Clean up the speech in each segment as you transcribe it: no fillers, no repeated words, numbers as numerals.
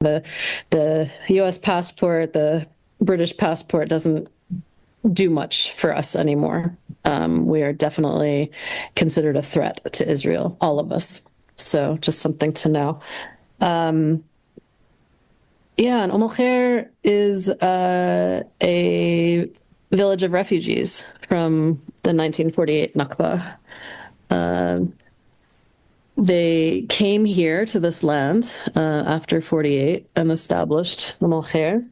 The U.S. passport, the British passport doesn't do much for us anymore. We are definitely considered a threat to Israel, all of us. So just something to know. Yeah, and al-Khair is a village of refugees from the 1948 Nakba. They came here to this land after 48 and established al-Khair.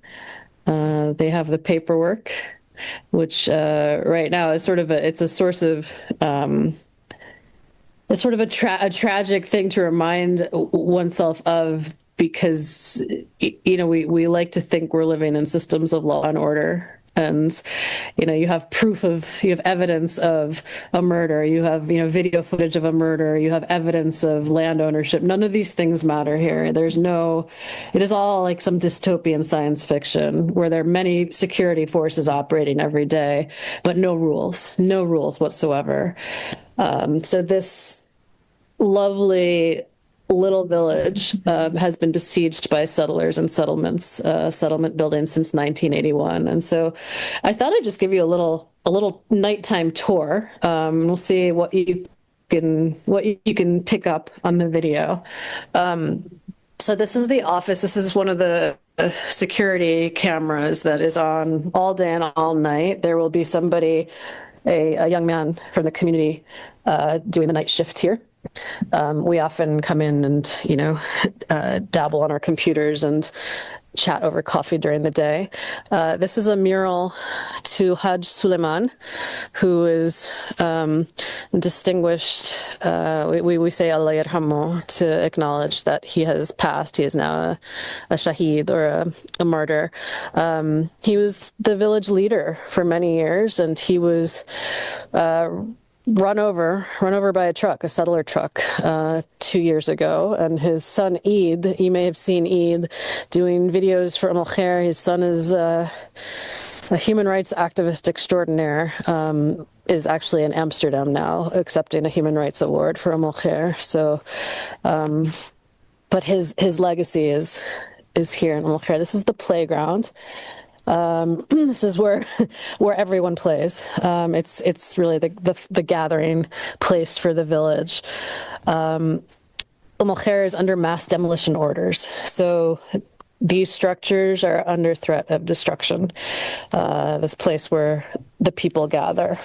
They have the paperwork, which right now is sort of it's a source of it's sort of a tragic thing to remind oneself of, because we like to think we're living in systems of law and order, and you have you have evidence of a murder, you have video footage of a murder, you have evidence of land ownership. None of these things matter here. It is all like some dystopian science fiction where there are many security forces operating every day, but no rules whatsoever. So this lovely little village has been besieged by settlers and settlement buildings since 1981. And so I thought I'd just give you a little nighttime tour. We'll see what you can pick up on the video. So this is the office. This is one of the security cameras that is on all day and all night. There will be somebody, a young man from the community, doing the night shift here. We often come in and, dabble on our computers and chat over coffee during the day. This is a mural to Haj Suleiman, who is distinguished. We say Allah yarhamu to acknowledge that he has passed. He is now a shaheed, or a martyr. He was the village leader for many years, and he was run over by a settler truck 2 years ago. And his son Eid, you may have seen Eid doing videos for al-Khair. His son is a human rights activist extraordinaire, is actually in Amsterdam now, accepting a human rights award for al-Khair. So, but his legacy is here in al-Khair. This is the playground. This is where everyone plays. It's really the gathering place for the village. Al-Khair is under mass demolition orders, so these structures are under threat of destruction. This place where the people gather.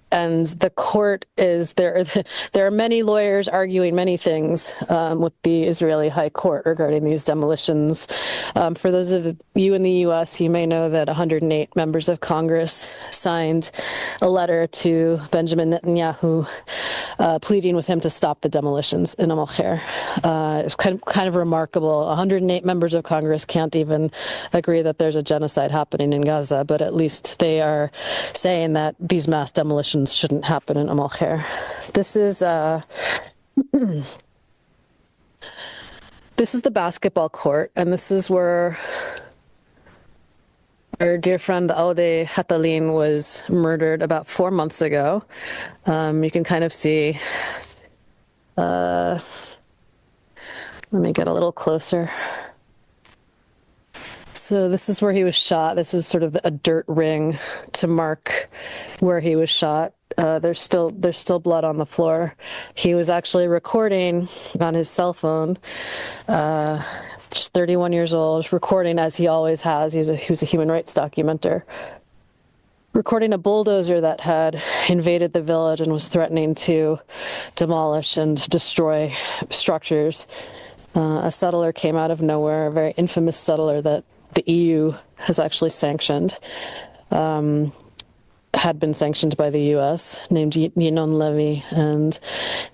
And the court is there. There are many lawyers arguing many things with the Israeli High Court regarding these demolitions. For those of you in the U.S., you may know that 108 members of Congress signed a letter to Benjamin Netanyahu pleading with him to stop the demolitions in al-Khair. It's kind of remarkable. 108 members of Congress can't even agree that there's a genocide happening in Gaza, but at least they are saying that these mass demolitions shouldn't happen in al-Khair. This is the basketball court, and this is where our dear friend Awdah Hathaleen was murdered about 4 months ago. You can kind of see. Let me get a little closer. So this is where he was shot. This is sort of a dirt ring to mark where he was shot. There's still blood on the floor. He was actually recording on his cell phone. Just 31 years old, recording as he always has. He was a human rights documenter. Recording a bulldozer that had invaded the village and was threatening to demolish and destroy structures. A settler came out of nowhere, a very infamous settler that the EU has actually sanctioned, had been sanctioned by the US, named Yinon Levy. And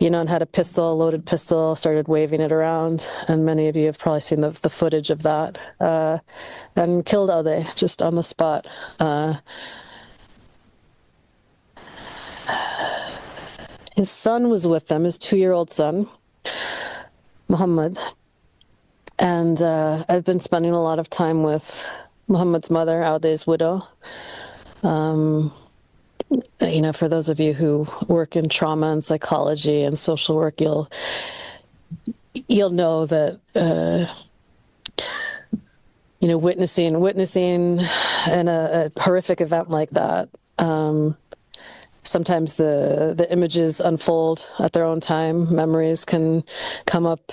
Yinon had a pistol, a loaded pistol, started waving it around. And many of you have probably seen the footage of that, and killed Awdah just on the spot. His son was with them, his 2-year-old son, Mohammed. And I've been spending a lot of time with Mohammed's mother, Awdah's widow. For those of you who work in trauma and psychology and social work, you'll know that witnessing in a horrific event like that. Sometimes the images unfold at their own time. Memories can come up,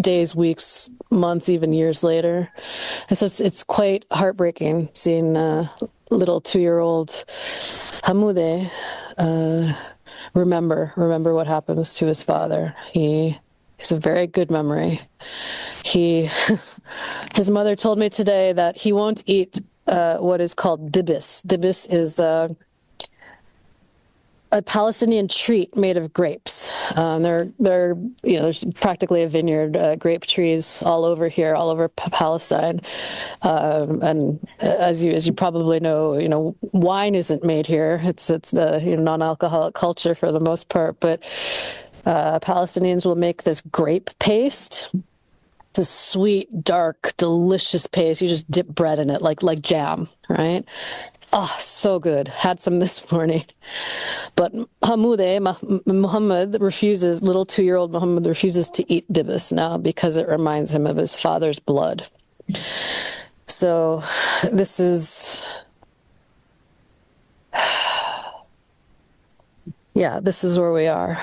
days, weeks, months, even years later. And so it's quite heartbreaking seeing little 2-year-old Hamoudeh remember what happens to his father. He has a very good memory. His mother told me today that he won't eat what is called dibis. Dibis is a Palestinian treat made of grapes. There's practically a vineyard, grape trees all over here, all over Palestine. And as you probably know, wine isn't made here. It's the non-alcoholic culture for the most part. But Palestinians will make this grape paste. It's a sweet, dark, delicious paste. You just dip bread in it like jam, right? Oh, so good. Had some this morning. But Mohammed refuses, little 2-year-old Mohammed refuses to eat dibis now because it reminds him of his father's blood. So this is, this is where we are.